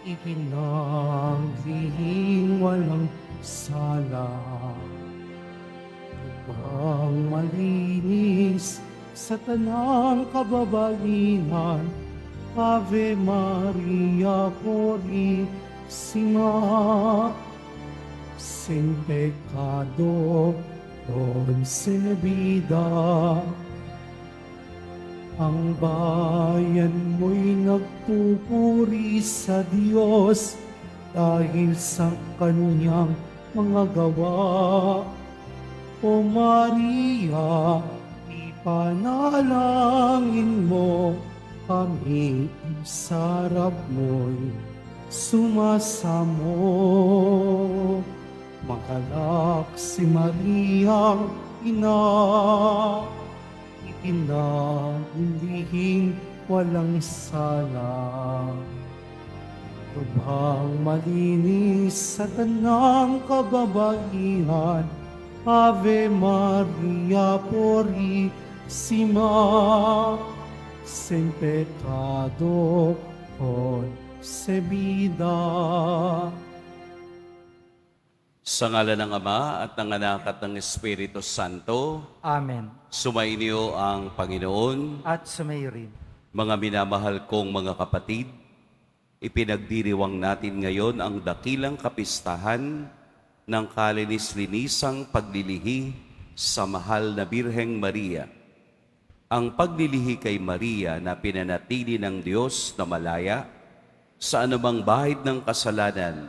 ipinaglihing walang sala. Lubhang malinis sa tanang kababaihan, Ave Maria Purísima, sin pecado concebida. Ang bayan mo'y nagpupuri sa Diyos dahil sa kanyang mga gawa. O Maria, ipanalangin mo kami sa harap mo'y sumasamo. Magalak si Mariang ina, ipinaglihing walang sala. Lubhang malinis sa tanang kababaihan, Ave Maria Purísima, sin pecado concebida. Sa ngalan ng Ama at ng Anak at ng Espiritu Santo, Amen. sumainyo ang Panginoon. At sumayo rin. Mga minamahal kong mga kapatid, ipinagdiriwang natin ngayon ang dakilang kapistahan ng kalinis-linisang paglilihi sa mahal na Birheng Maria. Ang paglilihi kay Maria na pinanatili ng Diyos na malaya sa anumang bahid ng kasalanan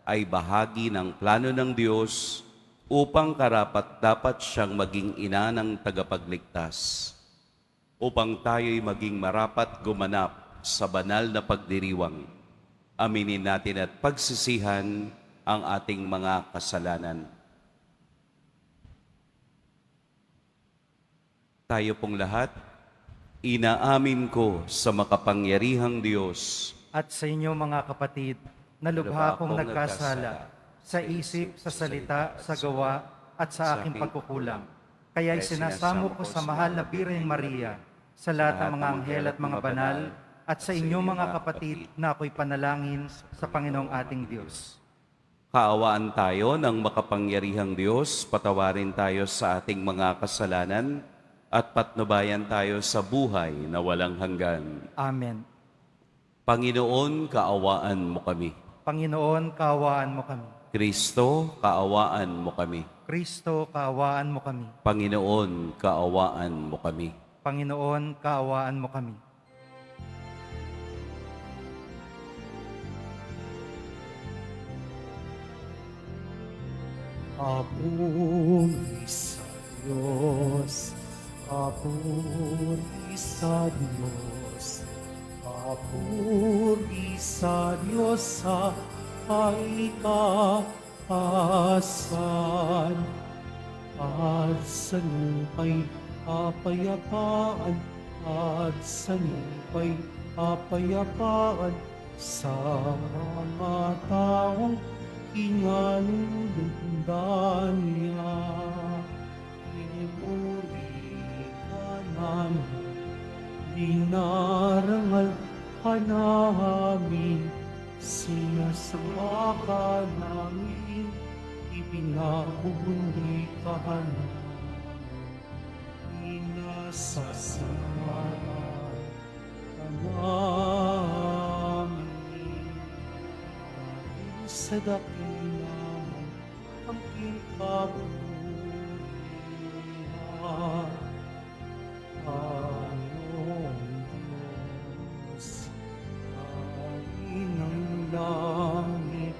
ay bahagi ng plano ng Diyos upang karapat-dapat siyang maging ina ng tagapagligtas, upang tayo'y maging marapat gumanap sa banal na pagdiriwang. Aminin natin at pagsisihan ang ating mga kasalanan. Tayo pong lahat, inaamin ko sa makapangyarihang Diyos At sa inyo mga kapatid, na lubha akong nagkasala sa isip, sa salita, sa gawa, at sa aking pagkukulang. Kaya'y sinasamo ko sa mahal na Birheng Maria, sa lahat ng mga anghel at mga banal, at sa inyo mga kapatid na ako'y panalangin sa Panginoong ating Diyos. Kaawaan tayo ng makapangyarihang Diyos, patawarin tayo sa ating mga kasalanan, at patnubayan tayo sa buhay na walang hanggan. Amen. Panginoon, kaawaan mo kami. Panginoon, kaawaan mo kami. Kristo, kaawaan mo kami. Kristo, kaawaan mo kami. Panginoon, kaawaan mo kami. Panginoon, kaawaan mo kami. Papuri sa Diyos, papuri sa Diyos, papuri sa Diyos sa kaitaasan, at sa lupa'y kapayapaan, at sa lupa'y kapayapaan sa mga taong kinalulundan niya. Pinipuri ka namin, dinarangal ka namin, sinasamba ka namin, ipinabubundi ka namin, inasasamahan ka namin. Dahil sa dakila mo ang kinabubuhan, Panginoong Diyos, Hari ng langit,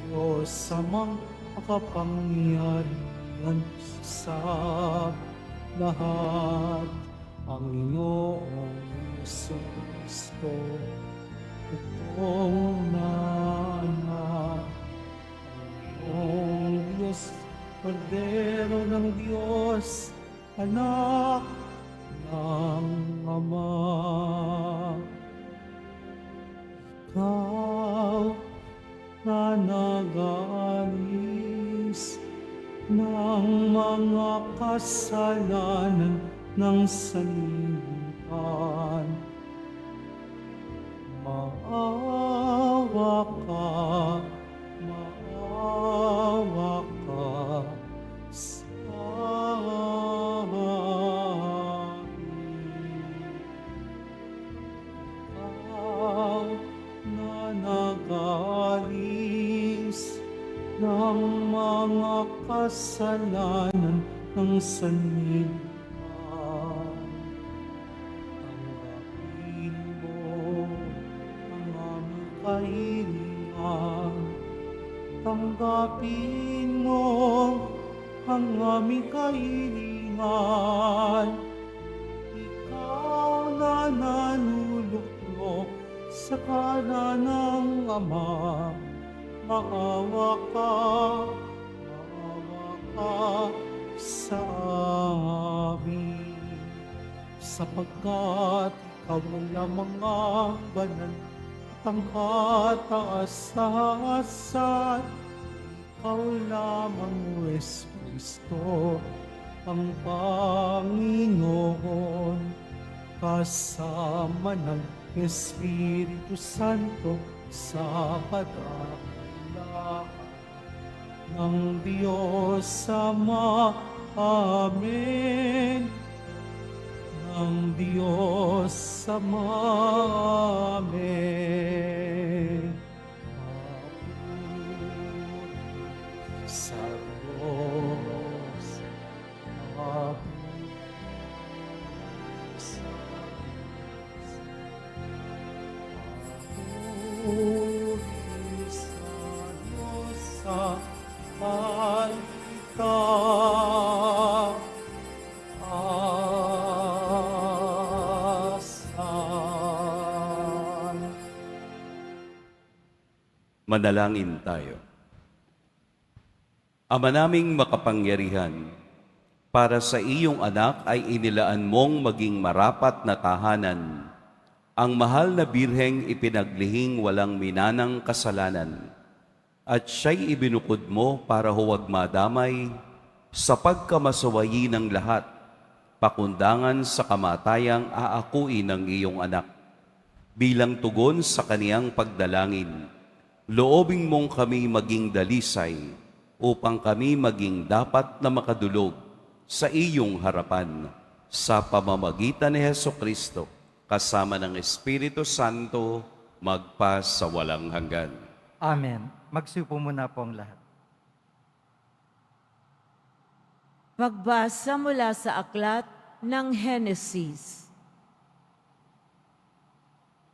Diyos amang makapangyarihan sa lahat, Panginoong Jesucristo, totoong na anak, Panginoong Diyos, Kordero ng Diyos, anak ng Ama. Ikaw na nag-aalis ng mga kasalanan ng sanlibutan, maawa maawa ka, maawa ka sa ikaw na nagalis ng mga kasalanan ng sanlibutan. Tanggapin mo ang aming kahilingan. Tanggapin mo ang aming kahilingan. Ikaw na nanuluklok sa kanan ng Ama, maawa ka sa amin. Sapagkat ikaw ang lamang ang banal at ang kataas-taasan. Ikaw lamang, O Kristo, ang Panginoon, kasama ng Espiritu Santo sa kadakilaan ng Diyos Ama. Amen. Ng Diyos Ama. Amen. Sa Diyos, sa halita asan. Manalangin tayo. Ama naming makapangyarihan, para sa iyong anak ay inilaan mong maging marapat na tahanan. Ang mahal na birheng ipinaglihing walang minanang kasalanan, at siya'y ibinukod mo para huwag madamay sa pagkamasawayi ng lahat, pakundangan sa kamatayang aakuin ng iyong anak. Bilang tugon sa kaniyang pagdalangin, loobing mong kami maging dalisay upang kami maging dapat na makadulog sa iyong harapan sa pamamagitan ni Hesukristo, kasama ng Espiritu Santo, magpa sa walang hanggan. Amen. Magsiupo muna po ang lahat. Pagbasa mula sa aklat ng Henesis.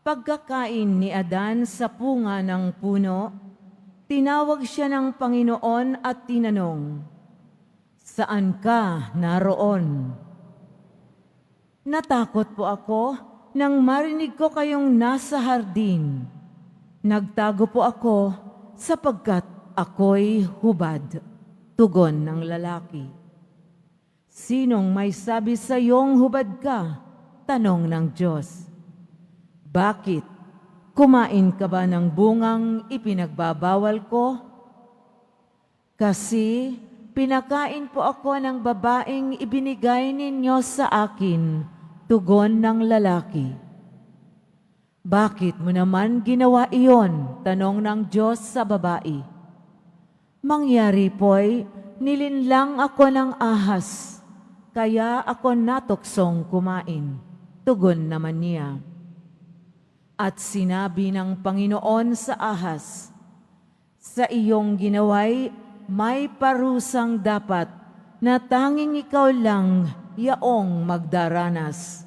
Pagkakain ni Adan sa punga ng puno, tinawag siya ng Panginoon at tinanong, "Saan ka naroon?" Natakot po ako nang marinig ko kayong nasa hardin. Nagtago po ako sapagkat ako'y hubad. Tugon ng lalaki. "Sinong may sabi sa iyong hubad ka?" Tanong ng Diyos. "Bakit? Kumain ka ba ng bungang ipinagbabawal ko?" "Kasi pinakain po ako ng babaeng ibinigay ninyo sa akin." Tugon ng lalaki. "Bakit mo naman ginawa iyon?" Tanong ng Diyos sa babae. "Mangyari po'y nilinlang ako ng ahas, kaya ako natuksong kumain." Tugon naman niya. At sinabi ng Panginoon sa ahas, "Sa iyong ginawa'y may parusang dapat na tanging ikaw lang yaong magdaranas.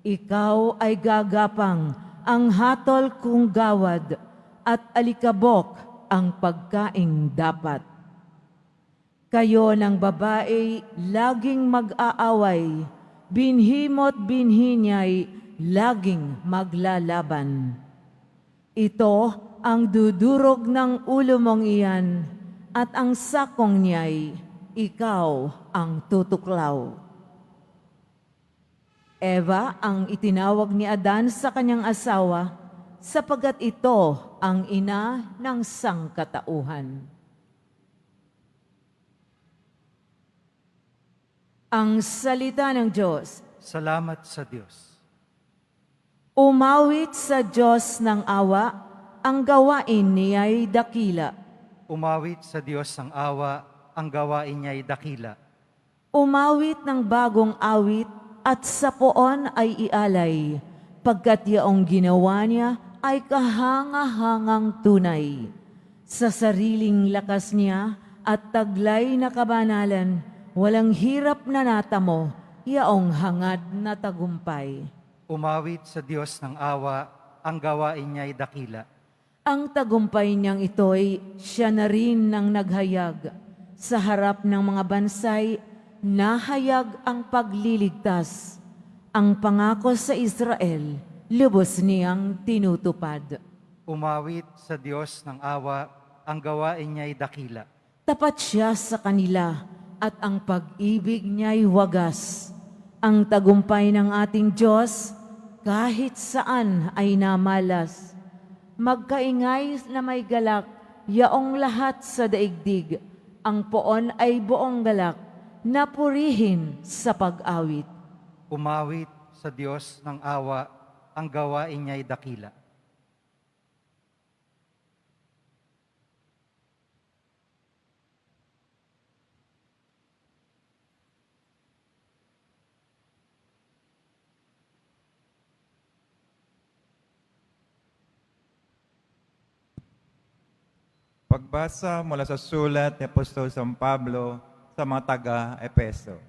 Ikaw ay gagapang ang hatol kong gawad at alikabok ang pagkaing dapat. Kayo ng babae laging mag-aaway, binhi mo't binhi niya'y laging maglalaban. Ito ang dudurog ng ulo mong iyan at ang sakong niya'y ikaw ang tutuklaw." Eva ang itinawag ni Adan sa kanyang asawa sapagkat ito ang ina ng sangkatauhan. Ang salita ng Diyos. Salamat sa Diyos. Umawit sa Diyos ng awa ang gawain niya'y dakila. Umawit sa Diyos ng awa, ang gawain niya'y dakila. Umawit ng bagong awit at sa poon ay ialay, pagkat yaong ginawa niya ay kahanga-hangang tunay. Sa sariling lakas niya at taglay na kabanalan, walang hirap na natamo, yaong hangad na tagumpay. Umawit sa Diyos ng awa, ang gawain niya'y dakila. Ang tagumpay niyang ito'y siya na rin nang naghayag. Sa harap ng mga bansay, nahayag ang pagliligtas. Ang pangako sa Israel, lubos niyang tinutupad. Umawit sa Diyos ng awa, ang gawain niya'y dakila. Tapat siya sa kanila at ang pag-ibig niya'y wagas. Ang tagumpay ng ating Diyos, kahit saan ay namalas. Magkaingay na may galak, yaong lahat sa daigdig. Ang poon ay buong galak, napurihin sa pag-awit. Umawit sa Diyos ng awa, ang gawain niya'y dakila. Pagbasa mula sa sulat ni Apostol San Pablo sa mga taga-Epeso.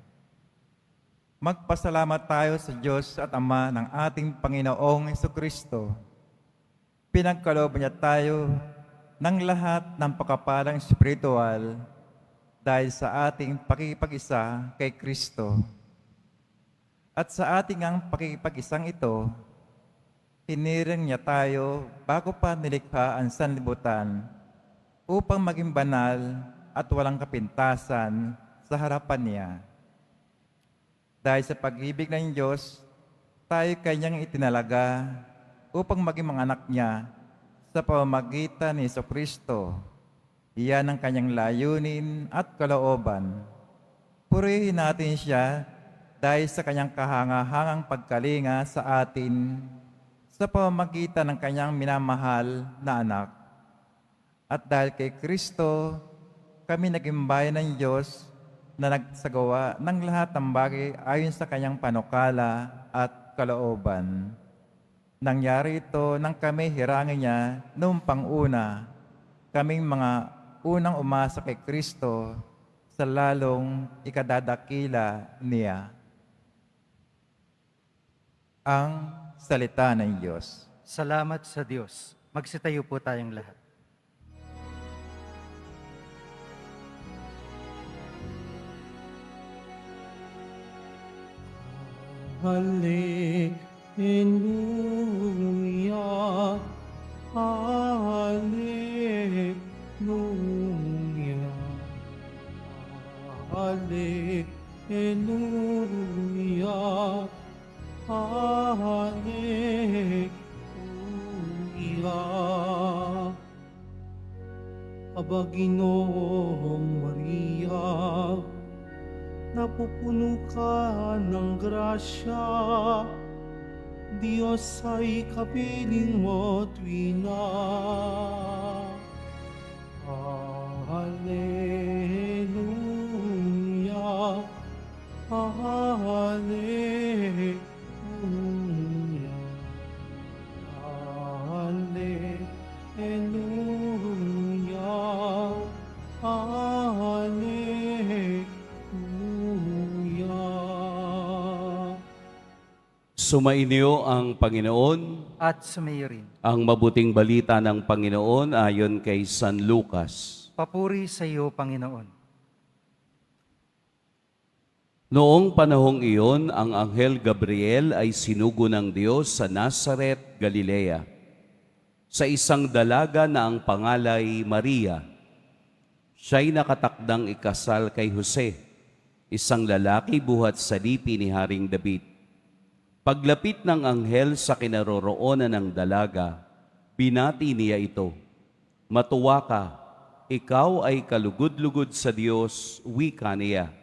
Magpasalamat tayo sa Diyos at Ama ng ating Panginoong Jesucristo. Pinagkaloob niya tayo ng lahat ng pagkapalang spiritual dahil sa ating pakikipag-isa kay Kristo. At sa ating ang pakikipag-isang ito, hiniring niya tayo bago pa nilikha ang sanlibutan upang maging banal at walang kapintasan sa harapan niya. Dahil sa pag-ibig ng Diyos, tayo kanyang itinalaga upang maging mga anak niya sa pamamagitan ni Jesucristo. Iyan ang kanyang layunin at kalooban. Purihin natin siya dahil sa kanyang kahanga-hangang pagkalinga sa atin sa pamamagitan ng kanyang minamahal na anak. At dahil kay Kristo, kami naging bayan ng Diyos na nagsagawa ng lahat ng bagay ayon sa kanyang panukala at kalooban. Nangyari ito nang kami hirangin niya noong pang-una, kaming mga unang umasa kay Kristo sa lalong ikadadakila niya. Ang salita ng Diyos. Salamat sa Diyos. Magsitayo po tayong lahat. Hallelujah, Hallelujah, Hallelujah, Hallelujah. Aba Ginoong Maria, napupuno ka ng grasya, Diyos ay kapiling mo tuwina. Hallelujah, Hallelujah, Hallelujah, Hallelujah. Sumainyo ang Panginoon, At sumayo rin. ang mabuting balita ng Panginoon ayon kay San Lucas. Papuri sa iyo, Panginoon. Noong panahong iyon, ang Anghel Gabriel ay sinugo ng Diyos sa Nazaret, Galilea, sa isang dalaga na ang pangalay Maria. Siya'y nakatakdang ikasal kay Jose, isang lalaki buhat sa lipi ni Haring David. Paglapit ng anghel sa kinaroroonan ng dalaga, binati niya ito, "Matuwa ka, ikaw ay kalugod-lugod sa Diyos," wika niya.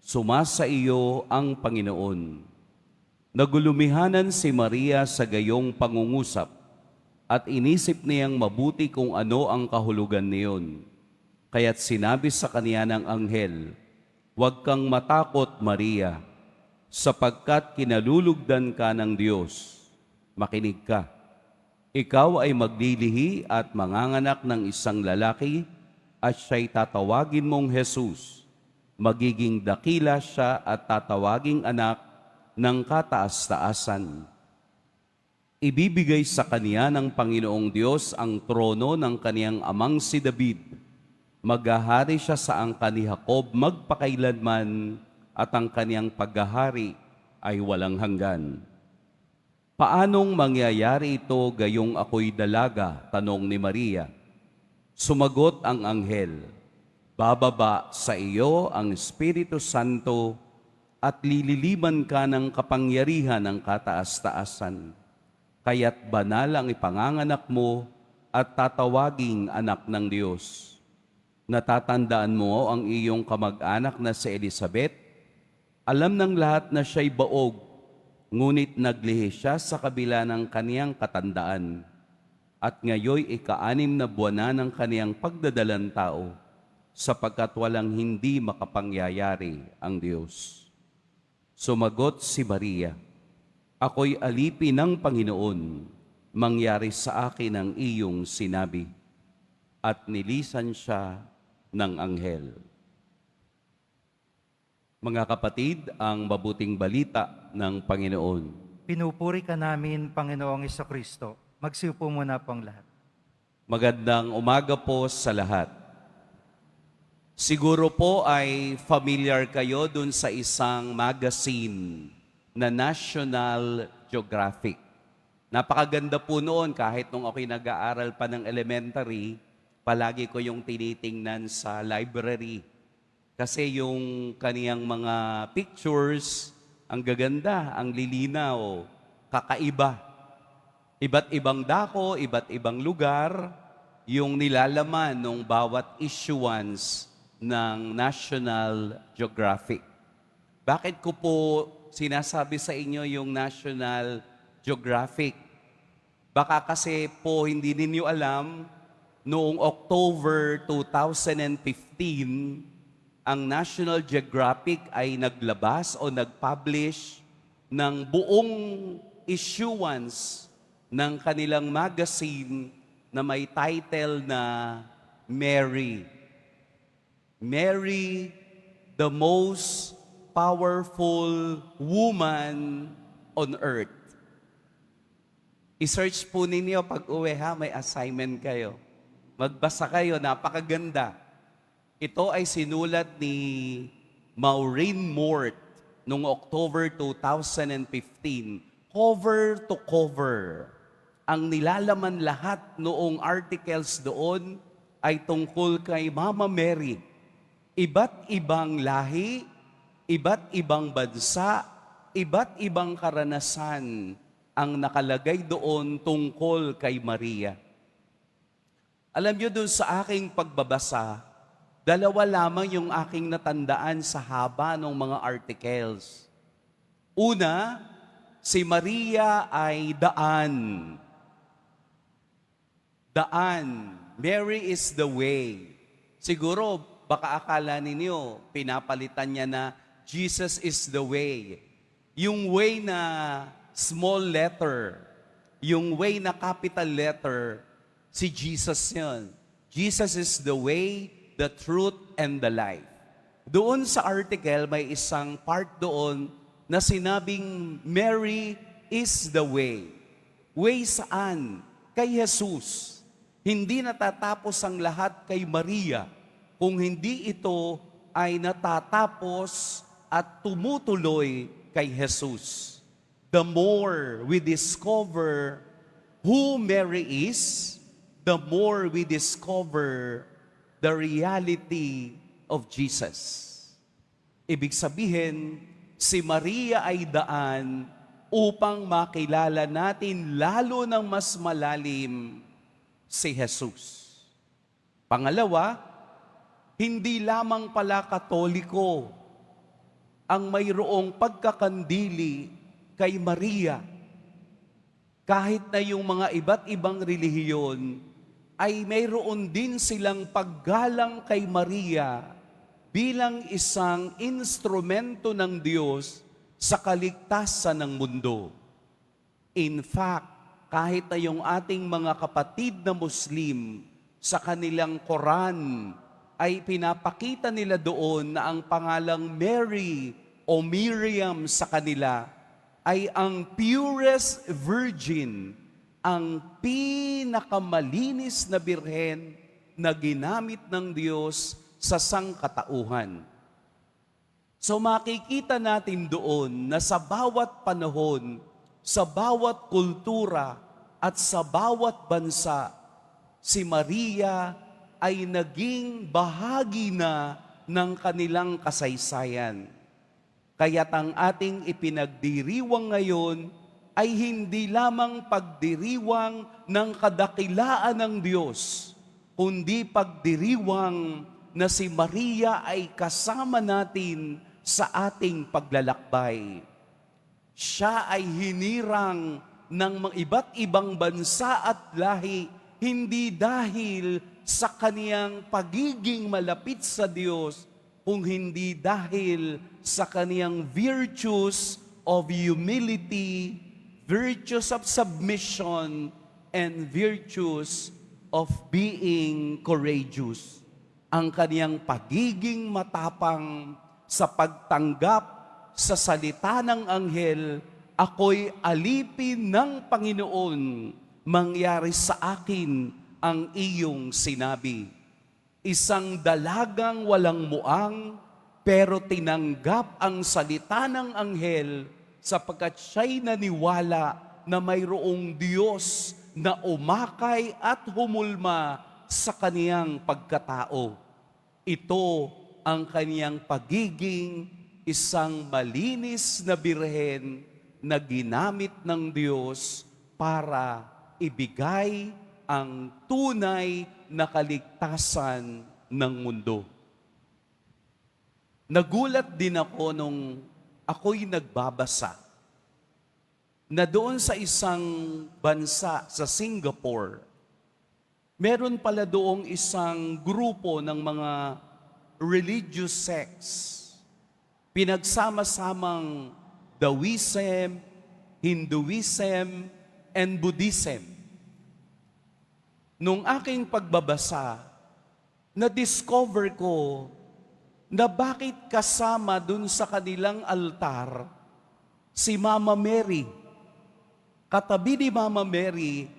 "Sumasa iyo ang Panginoon." Nagulumihanan si Maria sa gayong pangungusap. at inisip niyang mabuti kung ano ang kahulugan niyon. Kaya't sinabi sa kaniya ng anghel, "Huwag kang matakot, Maria, sapagkat kinalulugdan ka ng Diyos. Makinig ka. Ikaw ay maglilihi at manganganak ng isang lalaki at siya'y tatawagin mong Jesus. Magiging dakila siya at tatawaging anak ng kataas-taasan. Ibibigay sa kaniya ng Panginoong Diyos ang trono ng kaniyang amang si David. Maghahari siya sa angkan ni Jacob magpakailanman at ang kaniyang paghahari ay walang hanggan." "Paanong mangyayari ito gayong ako'y dalaga?" tanong ni Maria. Sumagot ang anghel, "Bababa sa iyo ang Espiritu Santo at lililiman ka ng kapangyarihan ng kataas-taasan. Kaya't banal ang ipanganganak mo at tatawaging anak ng Diyos. Natatandaan mo ang iyong kamag-anak na si Elizabeth? Alam ng lahat na siya'y baog, ngunit naglihi siya sa kabila ng kaniyang katandaan. At ngayoy ika-6 na buwan na ng kaniyang pagdadalang tao, sapagkat walang hindi makapangyayari ang Diyos." Sumagot si Maria, "Ako'y alipin ng Panginoon, mangyari sa akin ang iyong sinabi." At nilisan siya ng anghel. Mga kapatid, ang mabuting balita ng Panginoon. Pinupuri ka namin, Panginoong Jesucristo. Magsiupo muna po ang lahat. Magandang umaga po sa lahat. Siguro po ay familiar kayo dun sa isang magazine na National Geographic. Napakaganda po noon kahit nung ako'y nag-aaral pa ng elementary, palagi ko yung tinitingnan sa library. Kasi yung kaniyang mga pictures, ang gaganda, ang lilinaw, kakaiba. Iba't ibang dako, iba't ibang lugar, yung nilalaman ng bawat issuance ng National Geographic. Bakit ko po sinasabi sa inyo yung National Geographic? Baka kasi po hindi ninyo alam, noong October 2015, ang National Geographic ay naglabas o nag-publish ng buong issuance ng kanilang magazine na may title na Mary. Mary, the most powerful woman on earth. I-search po ninyo pag uwi ha, may assignment kayo. Magbasa kayo, napakaganda. Ito ay sinulat ni Maureen Mort noong October 2015. Cover to cover. Ang nilalaman lahat noong articles doon ay tungkol kay Mama Mary. Iba't ibang lahi, iba't ibang bansa, iba't ibang karanasan ang nakalagay doon tungkol kay Maria. Alam niyo doon sa aking pagbabasa, dalawa lamang yung aking natandaan sa haba ng mga articles. Una, si Maria ay daan. Daan. Mary is the way. Siguro, baka akala ninyo, pinapalitan niya na Jesus is the way. Yung way na small letter, yung way na capital letter, si Jesus yun. Jesus is the way, the truth, and the life. Doon sa article, may isang part doon na sinabing Mary is the way. Way saan? Kay Jesus. Hindi natatapos ang lahat kay Maria kung hindi ito ay natatapos at tumutuloy kay Jesus. The more we discover who Mary is, the more we discover the reality of Jesus. Ibig sabihin, si Maria ay daan upang makilala natin lalo ng mas malalim si Jesus. Pangalawa, hindi lamang pala Katoliko ang mayroong pagkakandili kay Maria. kahit na yung mga iba't ibang relihiyon, ay mayroon din silang paggalang kay Maria bilang isang instrumento ng Diyos sa kaligtasan ng mundo. In fact, kahit na yung ating mga kapatid na Muslim sa kanilang Quran ay pinapakita nila doon na ang pangalang Mary o Miriam sa kanila ay ang purest virgin, ang pinakamalinis na birhen na ginamit ng Diyos sa sangkatauhan. So makikita natin doon na sa bawat panahon, sa bawat kultura at sa bawat bansa, si Maria ay naging bahagi na ng kanilang kasaysayan. Kaya't ang ating ipinagdiriwang ngayon ay hindi lamang pagdiriwang ng kadakilaan ng Diyos, kundi pagdiriwang na si Maria ay kasama natin sa ating paglalakbay. Siya ay hinirang ng mga iba't ibang bansa at lahi, hindi dahil sa kaniyang pagiging malapit sa Diyos, kung hindi dahil sa kaniyang virtues of humility, virtues of submission, and virtues of being courageous. Ang kaniyang pagiging matapang sa pagtanggap sa salita ng anghel, ako'y alipin ng Panginoon, mangyari sa akin ang iyong sinabi. Isang dalagang walang muang, pero tinanggap ang salita ng anghel sapagkat siya'y naniwala na mayroong Diyos na umakay at humulma sa kaniyang pagkatao. Ito ang kaniyang pagiging isang malinis na birhen na ginamit ng Diyos para ibigay ang tunay na kaligtasan ng mundo. Nagulat din ako nung ako'y nagbabasa na doon sa isang bansa sa Singapore, meron pala doong isang grupo ng mga religious sects, pinagsama-samang Taoism, Hinduism, and Buddhism. Nung aking pagbabasa, na-discover ko na bakit kasama dun sa kanilang altar si Mama Mary. Katabi ni Mama Mary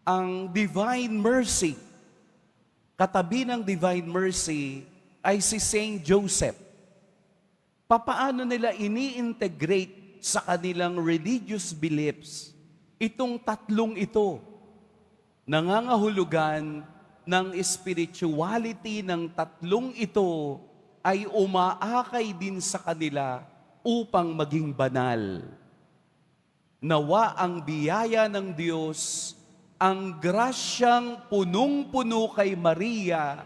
ang Divine Mercy. Katabi ng Divine Mercy ay si Saint Joseph. Papaano nila ini-integrate sa kanilang religious beliefs itong tatlong ito? Nangangahulugan ng spirituality ng tatlong ito ay umaakay din sa kanila upang maging banal. Nawa ang biyaya ng Diyos, ang grasyang punong-puno kay Maria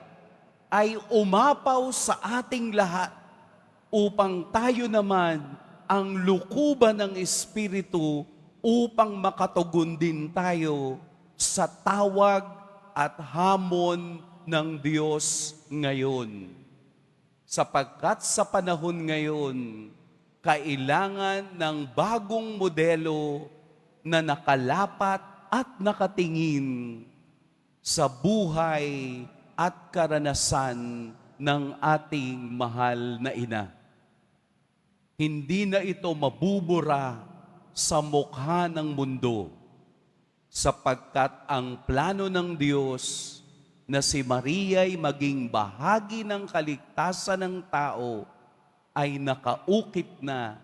ay umapaw sa ating lahat upang tayo naman ang lukuban ng Espiritu upang makatugon din tayo sa tawag at hamon ng Diyos ngayon. Sapagkat sa panahon ngayon, kailangan ng bagong modelo na nakalapat at nakatingin sa buhay at karanasan ng ating mahal na ina. Hindi na ito mabubura sa mukha ng mundo, sapagkat ang plano ng Diyos na si Maria ay maging bahagi ng kaligtasan ng tao ay nakaukit na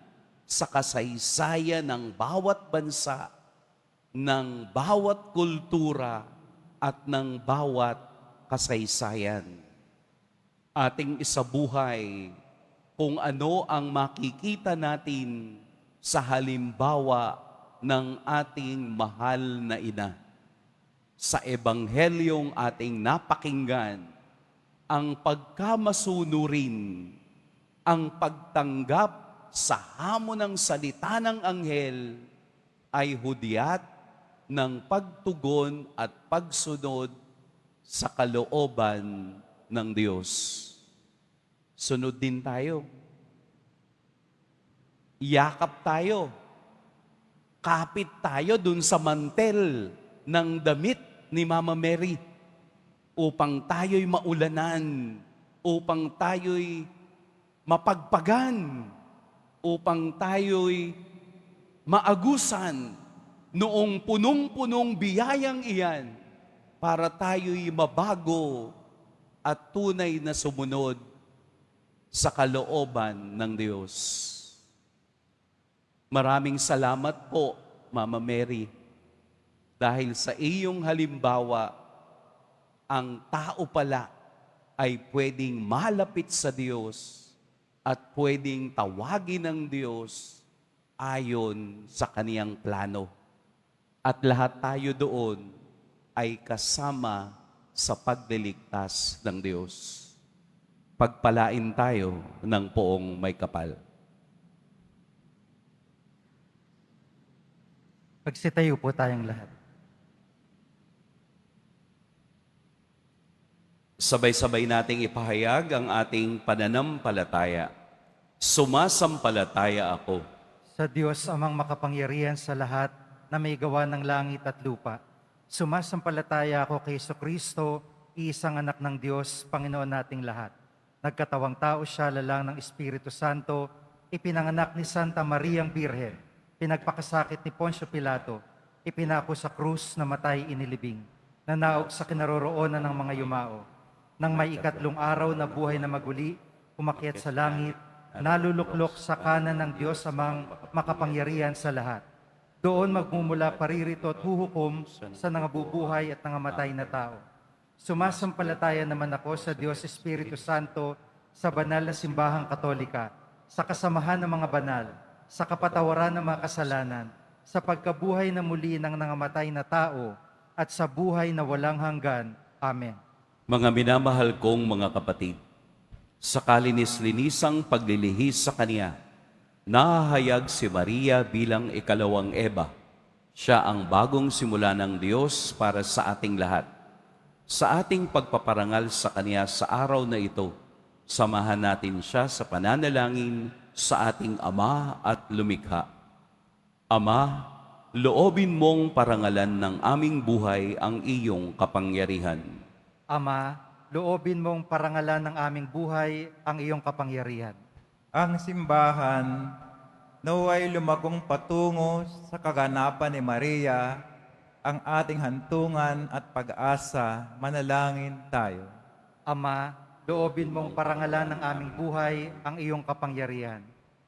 sa kasaysayan ng bawat bansa, ng bawat kultura at ng bawat kasaysayan. Ating isabuhay kung ano ang makikita natin sa halimbawa ng ating mahal na ina. Sa ebanghelyong ating napakinggan, ang pagkamasunurin, ang pagtanggap sa hamon ng salita ng anghel ay hudyat ng pagtugon at pagsunod sa kalooban ng Diyos. Sunod din tayo. Yakap tayo. Kapit tayo dun sa mantel ng damit ni Mama Mary upang tayo'y maulanan, upang tayo'y mapagpagan, upang tayo'y maagusan noong punong-punong biyayang iyan para tayo'y mabago at tunay na sumunod sa kalooban ng Diyos. Maraming salamat po, Mama Mary, dahil sa iyong halimbawa, ang tao pala ay pwedeng malapit sa Diyos at pwedeng tawagin ng Diyos ayon sa kaniyang plano. At lahat tayo doon ay kasama sa pagliligtas ng Diyos. Pagpalain tayo ng poong may kapal. Pagsitayo po tayong lahat. Sabay-sabay nating ipahayag ang ating pananampalataya. Sumasampalataya ako Sa Diyos amang makapangyarihan sa lahat na may gawa ng langit at lupa. Sumasampalataya ako kay Kristo, iisang anak ng Diyos, Panginoon nating lahat. Nagkatawang tao siya, lalang ng Espiritu Santo, ipinanganak ni Santa Mariang Birhen, pinagpakasakit ni Poncio Pilato, ipinako sa krus na matay inilibing, nanaog sa kinaroroonan ng mga yumao. Nang may ikatlong araw na buhay na maguli, umakyat sa langit, naluluklok sa kanan ng Diyos amang makapangyarihan sa lahat. Doon magmumula paririto at huhukom sa nangabubuhay at nangamatay na tao. Sumasampalataya naman ako sa Diyos Espiritu Santo, sa banal na simbahang katolika, sa kasamahan ng mga banal, sa kapatawaran ng mga kasalanan, sa pagkabuhay na muli ng nangamatay na tao, at sa buhay na walang hanggan. Amen. Mga minamahal kong mga kapatid, sa kalinis-linisang paglilihis sa Kanya, nahahayag si Maria bilang ikalawang Eva. Siya ang bagong simula ng Diyos para sa ating lahat. Sa ating pagpaparangal sa Kanya sa araw na ito, samahan natin siya sa pananalangin sa ating Ama at Lumikha. Ama, loobin mong parangalan ng aming buhay ang iyong kapangyarihan. Ama, loobin mong parangalan ng aming buhay ang iyong kapangyarihan. Ang simbahan naway lumagong patungo sa kaganapan ni Maria, ang ating hantungan at pag-asa. Manalangin tayo. Ama, loobin mong parangalan ng aming buhay ang iyong kapangyarihan.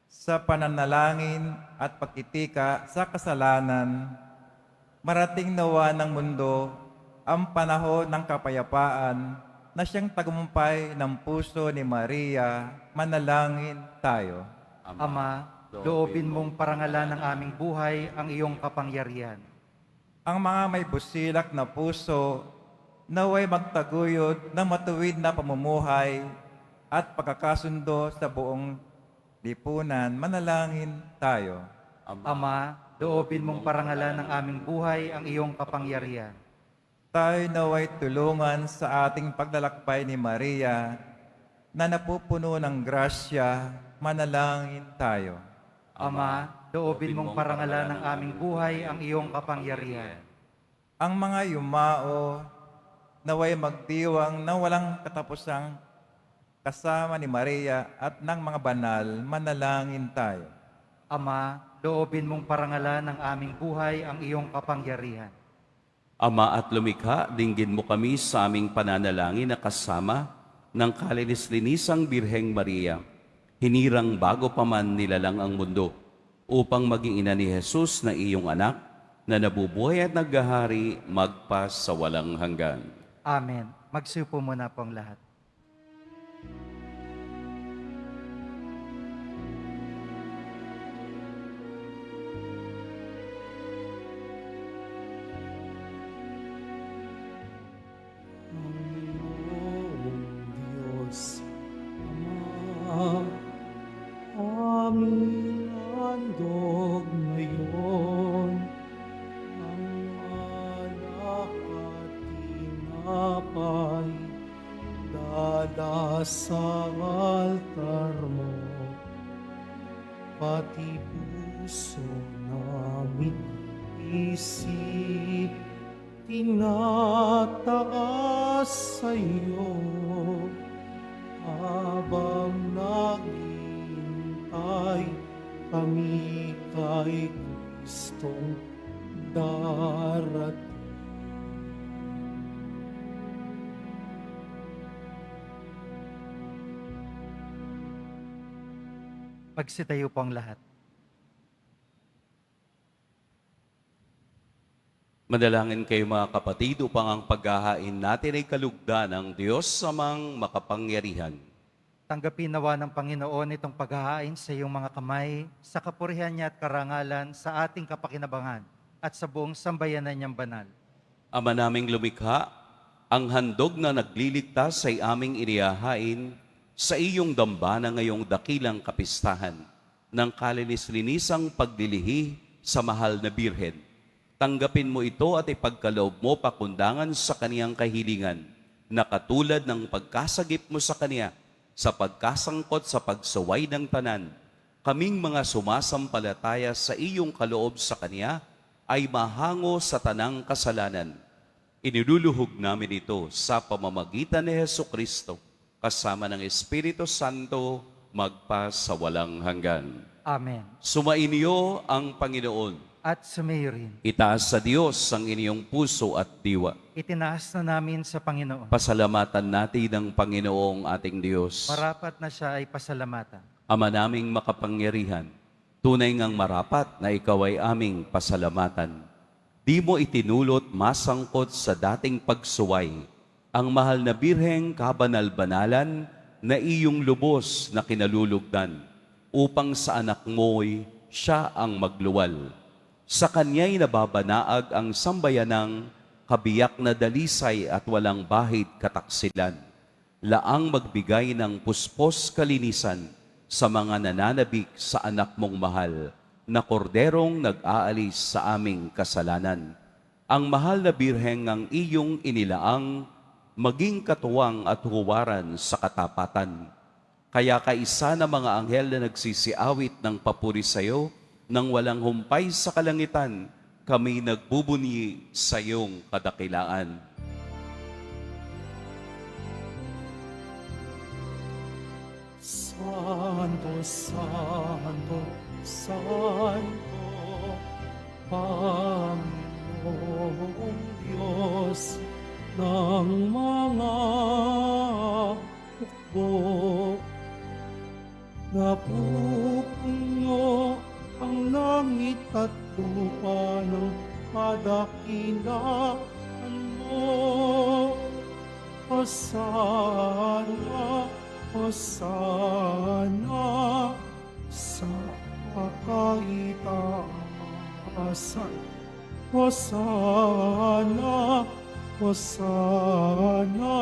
Sa pananalangin at pagtitika sa kasalanan, marating nawa ng mundo ang panahon ng kapayapaan na siyang tagumpay ng puso ni Maria. Manalangin tayo. Ama, loobin mong parangalan ng aming buhay ang iyong kapangyarihan. Ang mga may busilak na puso naway magtaguyod ng matuwid na pamumuhay at pagkakasundo sa buong lipunan. Manalangin tayo. Ama, loobin mong parangalan ng aming buhay ang iyong kapangyarihan. Tayo naway tulungan sa ating paglalakbay ni Maria na napupuno ng grasya. Manalangin tayo. Ama, loobin mong parangalan ng aming buhay ang iyong kapangyarihan. Ang mga yumao naway magdiwang na walang katapusang kasama ni Maria at ng mga banal. Manalangin tayo. Ama, loobin mong parangalan ng aming buhay ang iyong kapangyarihan. Ama at Lumikha, dinggin mo kami sa aming pananalangin na kasama ng kalinis-linisang Birheng Maria, hinirang bago pa man nilalang ang mundo, upang maging ina ni Jesus na iyong anak, na nabubuhay at naghahari magpas sa walang hanggan. Amen. Magsiupo muna po ang lahat. Panginoong Diyos, Ama, aming handog ngayon tinapay, dala sa altar mo, pati puso namin isip, tinataas sa'yo, habang naghihintay kami kay Kristong darating. Magsitayo po ang lahat. Manalangin kayo mga kapatid upang ang paghahain natin ay kalugdan ng Diyos samang makapangyarihan. Tanggapin nawa ng Panginoon itong paghahain sa iyong mga kamay, sa kapurihan niya at karangalan, sa ating kapakinabangan, at sa buong sambayanan niyang banal. Ama naming lumikha, ang handog na nagliligtas ay aming inihahain sa iyong dambana ngayong dakilang kapistahan ng kalinis-linisang paglilihi sa mahal na Birhen. Tanggapin mo ito at ipagkaloob mo pakundangan sa kaniyang kahilingan na katulad ng pagkasagip mo sa kaniya sa pagkasangkot sa pagsaway ng tanan. Kaming mga sumasampalataya sa iyong kaloob sa kaniya ay mahango sa tanang kasalanan. Iniluluhog namin ito sa pamamagitan ni Hesukristo kasama ng Espiritu Santo magpa sa walang hanggan. Amen. Sumainyo ang Panginoon. At sumayo rin. Itaas sa Diyos ang inyong puso at diwa. Itinaas na namin sa Panginoon. Pasalamatan natin ang Panginoong ating Diyos. Marapat na siya ay pasalamatan. Ama naming makapangyarihan, tunay ngang marapat na ikaw ay aming pasalamatan. Di mo itinulot masangkot sa dating pagsuway ang mahal na Birheng kabanal-banalan na iyong lubos na kinalulugdan upang sa anak mo'y siya ang magluwal. Sa kanya'y nababanaag ang sambayanang kabiyak na dalisay at walang bahid kataksilan. Laang magbigay ng puspos kalinisan sa mga nananabik sa anak mong mahal na korderong nag-aalis sa aming kasalanan. Ang mahal na Birheng ang iyong inilaang maging katuwang at huwaran sa katapatan. Kaya kaisa na mga anghel na nagsisiawit ng papuri sa iyo, nang walang humpay sa kalangitan, kami nagbubunyi sa iyong kadakilaan. Santo, Santo, Santo, Panginoong Diyos ng mga hukbo, napupunyo ang langit at lupa ng kadakilaan mo. Hosana, Hosana sa kaitaasan. Hosana, Hosana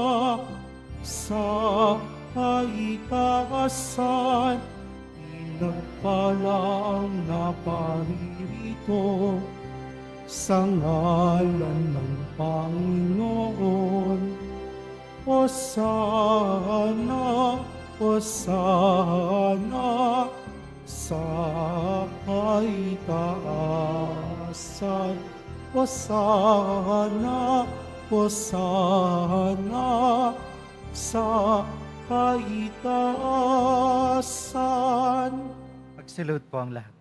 sa kaitaasan. Pinagpala ang naparirito sa ngalan ng Panginoon. Hosana, Hosana sa kaitaasan. Hosana, Hosana sa kaitaasan. Magsilod po ang lahat.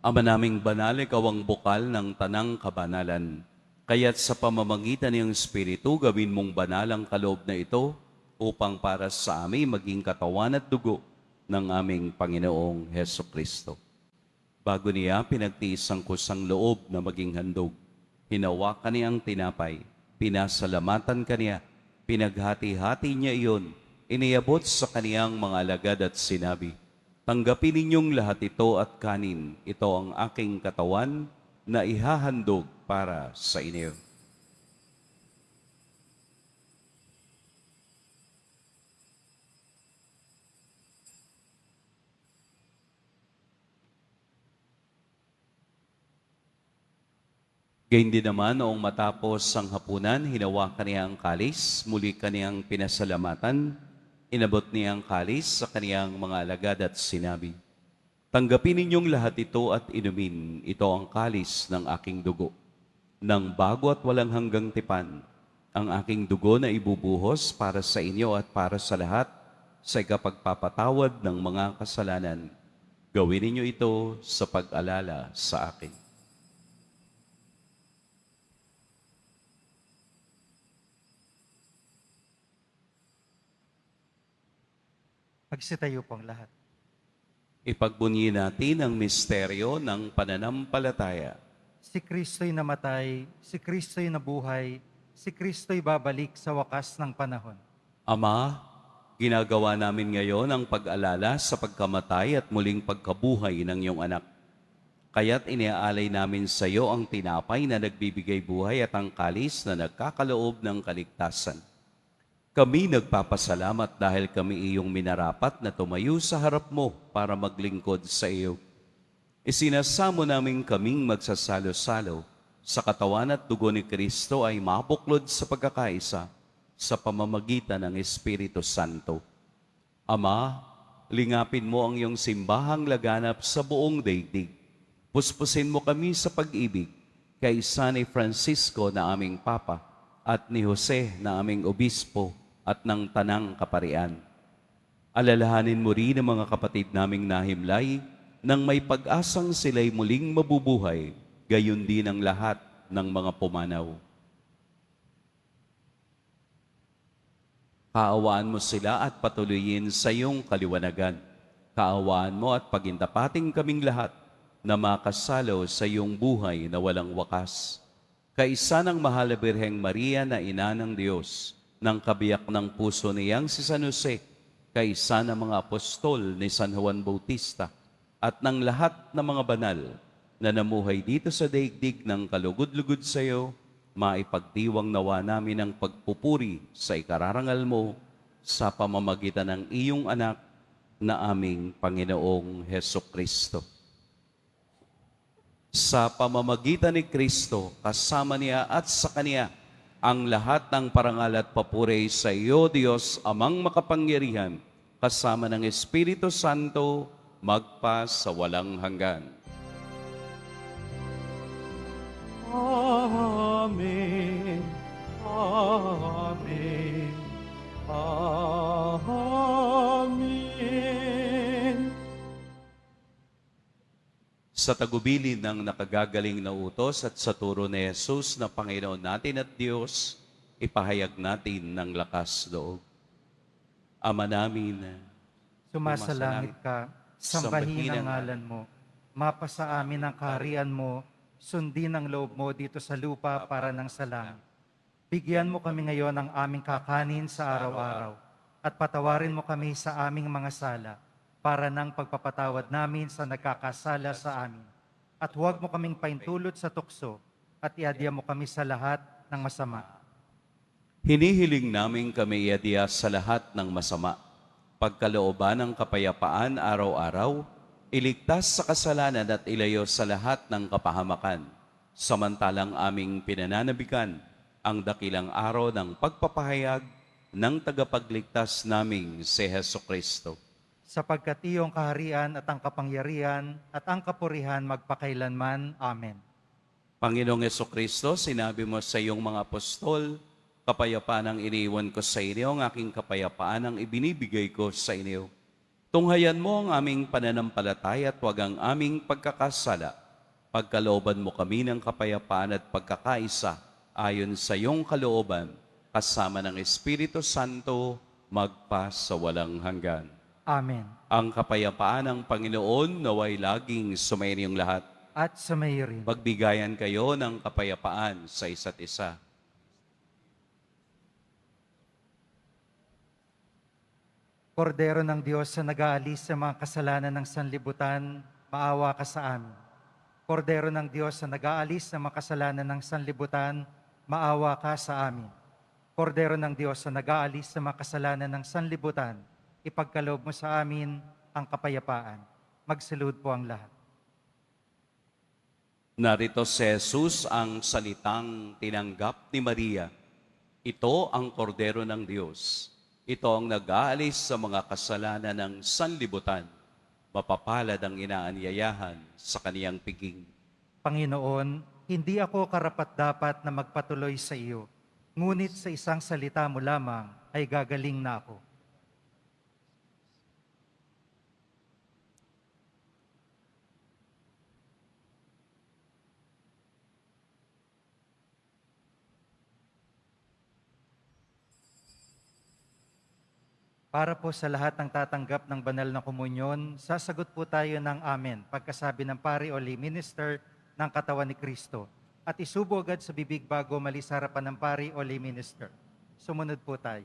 Ama naming banal, ikaw ang bukal ng tanang kabanalan. Kaya't sa pamamagitan ng Espiritu, gawin mong banal ang kaloob na ito upang para sa amin maging katawan at dugo ng aming Panginoong Hesukristo. Bago niya pinagtiis ang kusang loob na maging handog, hinawakan niya ang tinapay, pinasalamatan kaniya, pinaghati-hati niya iyon, iniabot sa kaniyang mga alagad at sinabi, tanggapin ninyong lahat ito at kanin, ito ang aking katawan na ihahandog para sa inyo. Gayun din naman noong matapos ang hapunan, hinawakan niya ang kalis, muli kaniyang pinasalamatan, inabot niya ang kalis sa kaniyang mga alagad at sinabi, "Tanggapin ninyong lahat ito at inumin, ito ang kalis ng aking dugo, ng bago at walang hanggang tipan, ang aking dugo na ibubuhos para sa inyo at para sa lahat sa ikapagpapatawad ng mga kasalanan. Gawin ninyo ito sa pag-alala sa akin." Magsitayo po ang lahat. Ipagbunyi natin ang misteryo ng pananampalataya. Si Kristo'y namatay, si Kristo'y nabuhay, si Kristo'y babalik sa wakas ng panahon. Ama, ginagawa namin ngayon ang pag-alala sa pagkamatay at muling pagkabuhay ng iyong anak. Kaya't iniaalay namin sa iyo ang tinapay na nagbibigay buhay at ang kalis na nagkakaloob ng kaligtasan. Kami nagpapasalamat dahil kami iyong minarapat na tumayo sa harap mo para maglingkod sa iyo. Isinasamo namin kaming magsasalo-salo sa katawan at dugo ni Kristo ay mabuklod sa pagkakaisa sa pamamagitan ng Espiritu Santo. Ama, lingapin mo ang iyong simbahang laganap sa buong daigdig. Puspusin mo kami sa pag-ibig kay San Francisco na aming Papa at ni Jose na aming Obispo at ng Tanang Kaparian. Alalahanin mo rin ang mga kapatid naming nahimlay nang may pag-asang sila'y muling mabubuhay, gayon din ang lahat ng mga pumanaw. Kaawaan mo sila at patuloyin sa iyong kaliwanagan. Kaawaan mo at pagintapating kaming lahat na makasalo sa iyong buhay na walang wakas. Kaisa ng mahal na Birheng Maria na ina ng Diyos, ng kabiyak ng puso niyang si San Jose, kaisa ng mga apostol ni San Juan Bautista, at ng lahat ng mga banal na namuhay dito sa daigdig ng kalugod-lugod sa iyo, maipagdiwang nawa namin ang pagpupuri sa ikararangal mo sa pamamagitan ng iyong anak na aming Panginoong Hesukristo. Sa pamamagitan ni Kristo, kasama niya at sa Kanya, ang lahat ng parangal at papuri sa iyo, Diyos, Amang makapangyarihan, kasama ng Espiritu Santo, magpa sa walang hanggan. Amen. Amen. Amen. Sa tagubilin ng nakagagaling na utos at sa turo ni Jesus na Panginoon natin at Diyos, ipahayag natin ng lakas loob. Ama namin, Sumasalangit ka, sambahin ang ngalan mo, mapasa amin ang kaharian mo, sundin ang loob mo dito sa lupa para ng sa langit. Bigyan mo kami ngayon ng aming kakanin sa araw-araw, at patawarin mo kami sa aming mga sala, para ng pagpapatawad namin sa nagkakasala sa amin. At huwag mo kaming paintulot sa tukso, at iadya mo kami sa lahat ng masama. hinihiling namin kami iadya sa lahat ng masama, pagkalooban ng kapayapaan araw-araw, iligtas sa kasalanan at ilayo sa lahat ng kapahamakan, samantalang aming pinananabikan ang dakilang araw ng pagpapahayag ng tagapagligtas naming si Hesukristo. Sapagkat iyong kaharian at ang kapangyarihan at ang kapurihan magpakailanman. Amen. Panginoong Hesukristo, sinabi mo sa iyong mga apostol, kapayapaan ang iniiwan ko sa inyo, ang aking kapayapaan ang ibinibigay ko sa inyo. Tunghayan mo ang aming pananampalataya at huwag ang aming pagkakasala. Pagkalooban mo kami ng kapayapaan at pagkakaisa ayon sa iyong kalooban, kasama ng Espiritu Santo, magpa sa walang hanggan. Amen. Ang kapayapaan ng Panginoon naway laging sumainiyong lahat. At sa mayo rin. Magbigayan kayo ng kapayapaan sa isa't isa. Kordero ng Diyos na nag-aalis sa mga kasalanan ng sanlibutan, maawa ka sa amin. Kordero ng Diyos na nag-aalis sa mga kasalanan ng sanlibutan, maawa ka sa amin. Kordero ng Diyos na nag-aalis sa mga kasalanan ng sanlibutan, ipagkaloob mo sa amin ang kapayapaan. Magsalud po ang lahat. Narito si Jesus ang salitang tinanggap ni Maria. Ito ang kordero ng Diyos. Ito ang nag-aalis sa mga kasalanan ng sanlibutan. Mapapalad ang inaanyayahan sa kaniyang piging. Panginoon, hindi ako karapat-dapat na magpatuloy sa iyo, ngunit sa isang salita mo lamang ay gagaling na ako. Para po sa lahat ng tatanggap ng banal na komunyon, sasagot po tayo ng amen pagkasabi ng pari o lay minister ng katawan ni Kristo. At isubo agad sa bibig bago malis sa harapan ng pari o lay minister. Sumunod po tayo.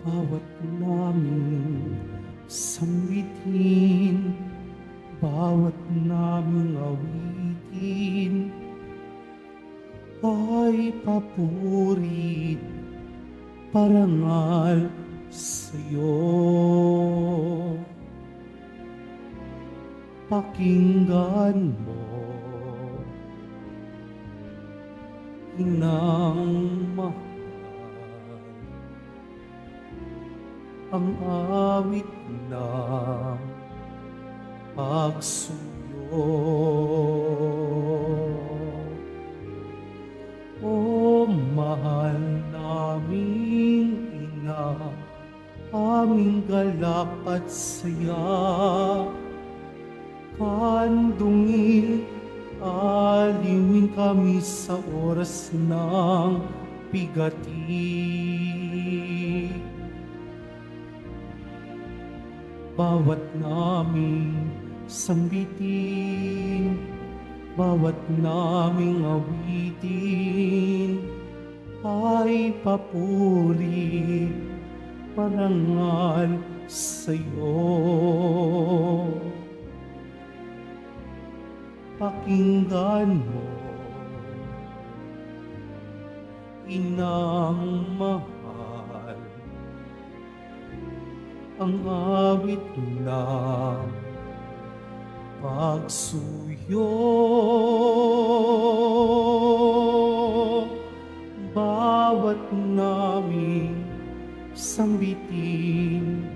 Bawat naming sambitin, bawat naming awitin, ay papurit, parangal sa'yo. Pakinggan mo, Inang mahal, ang awit ng pagsuyo. O mahal naming Ina, aming galak at saya, kandungin, aliwin kami sa oras ng bigati. Bawat naming sambitin, bawat naming awitin, ay papuri, parangal sa'yo. Pakinggan mo, Inang mahal, ang awit ng pagsuyo. Bawat naming sambitin,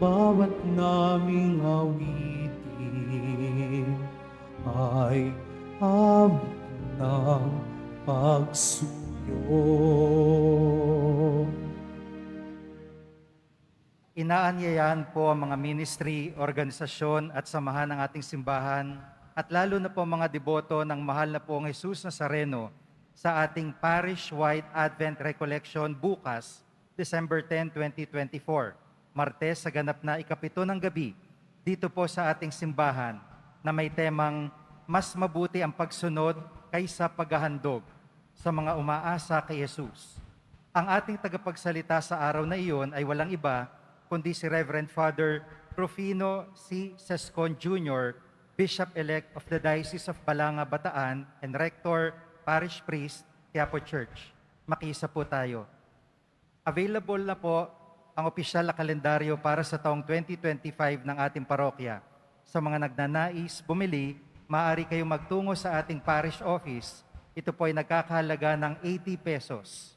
bawat naming awitin, ay awit ng pagsuyo. Inaanyayahan po ang mga ministry, organisasyon at samahan ng ating simbahan at lalo na po mga deboto ng mahal na pong Jesus Nazareno sa ating parish-wide Advent Recollection bukas, December 10, 2024, Martes sa ganap na 7 ng gabi, dito po sa ating simbahan na may temang mas mabuti ang pagsunod kaysa paghahandog sa mga umaasa kay Jesus. Ang ating tagapagsalita sa araw na iyon ay walang iba kundi si Reverend Father Rufino C. Sescon Jr., Bishop-elect of the Diocese of Balanga, Bataan, and Rector, Parish Priest, Quiapo Church. Makisa po tayo. Available na po ang opisyal na kalendaryo para sa taong 2025 ng ating parokya. Sa mga nagnanais bumili, maaari kayong magtungo sa ating parish office. Ito po ay nagkakahalaga ng 80 pesos.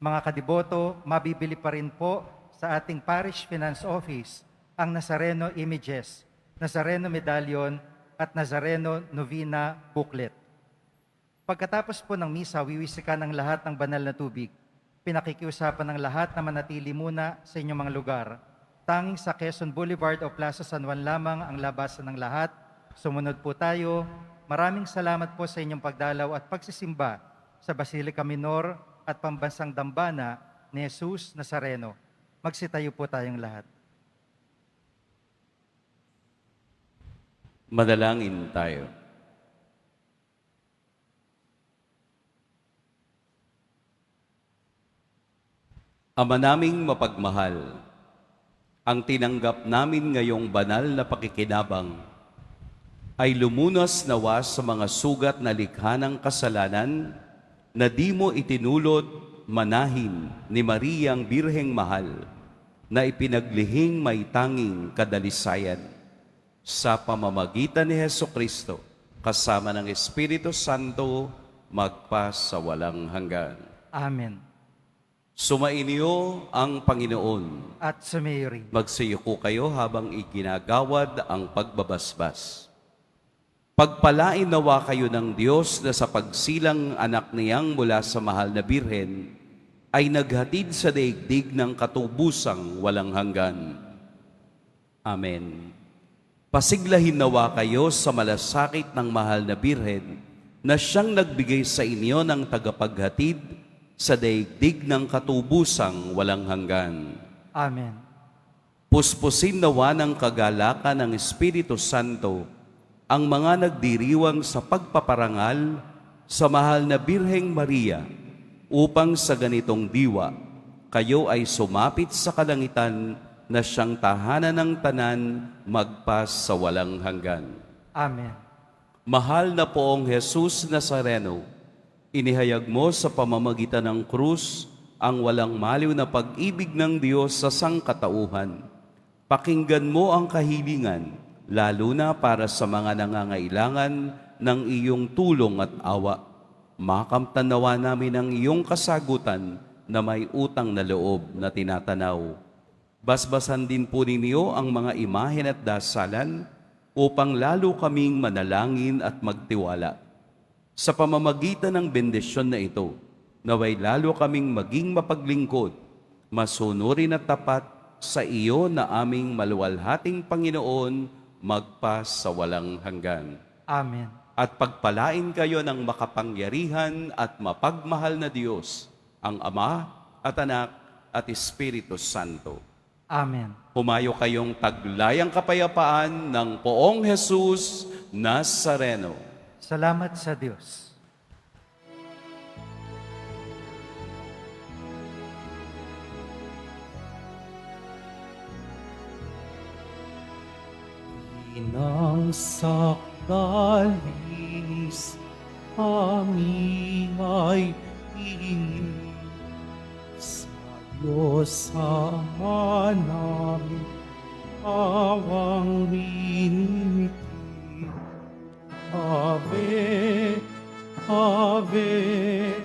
Mga kadiboto, mabibili pa rin po sa ating Parish Finance Office ang Nazareno Images, Nazareno Medallion at Nazareno Novena Booklet. Pagkatapos po ng misa, wiwisikan ang lahat ng banal na tubig. Pinakikiusapan ng lahat na manatili muna sa inyong mga lugar. Tanging sa Quezon Boulevard o Plaza San Juan lamang ang labasan ng lahat. Sumunod po tayo. Maraming salamat po sa inyong pagdalaw at pagsisimba sa Basilica Minor at Pambansang Dambana ni Jesus Nazareno. Magsitayo po tayong lahat. Madalangin tayo. Ama naming mapagmahal, ang tinanggap namin ngayong banal na pakikinabang ay lumunas nawa sa mga sugat na likha ng kasalanan na di mo itinulot manahin ni Mariang Birheng Mahal na ipinaglihing may tanging kadalisayan sa pamamagitan ni Hesukristo kasama ng Espiritu Santo magpa sa walang hanggan. Amen. Sumainyo ang Panginoon. At sumayo rin. Magsiyuko kayo habang iginagawad ang pagbabasbas. Pagpalain nawa kayo ng Diyos na sa pagsilang anak niyang mula sa mahal na birhen ay naghatid sa daigdig ng katubusang walang hanggan. Amen. Pasiglahin nawa kayo sa malasakit ng mahal na birhen na siyang nagbigay sa inyo ng tagapaghatid sa daigdig ng katubusang walang hanggan. Amen. Puspusin nawa ng kagalakan ng Espiritu Santo ang mga nagdiriwang sa pagpaparangal sa mahal na Birheng Maria upang sa ganitong diwa kayo ay sumapit sa kalangitan na siyang tahanan ng tanan magpas sa walang hanggan. Amen. Mahal na poong Jesus Nazareno, inihayag mo sa pamamagitan ng krus ang walang maliw na pag-ibig ng Diyos sa sangkatauhan. Pakinggan mo ang kahilingan, lalo na para sa mga nangangailangan ng iyong tulong at awa. Makamtan nawa namin ang iyong kasagutan na may utang na loob na tinatanaw. Basbasan din po ninyo ang mga imahen at dasalan upang lalo kaming manalangin at magtiwala. Sa pamamagitan ng bendisyon na ito, naway lalo kaming maging mapaglingkod, masunurin at tapat sa iyo na aming maluwalhating Panginoon magpas sa walang hanggan. Amen. At pagpalain kayo ng makapangyarihan at mapagmahal na Diyos, ang Ama at Anak at Espiritu Santo. Amen. Humayo kayong taglayang kapayapaan ng poong Jesus Nazareno. Salamat sa Diyos. Inang sakdalinis, aming ay hihingi. Sa Diyos Ama namin, awang minimiti. Ave, Ave,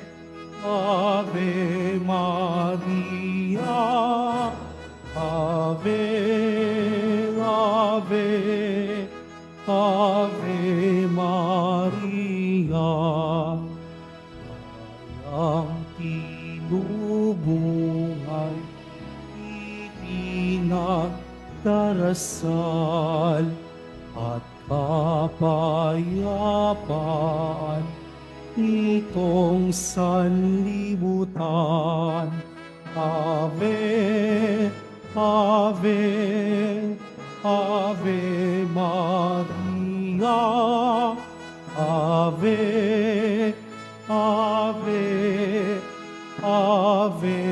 Ave Maria. Ave, Ave, Ave Maria. Ang tinubungay, ipinagdarasal at kapayapaan itong sanlibutan. Ave, Ave, Ave Maria. Ave, Ave, Ave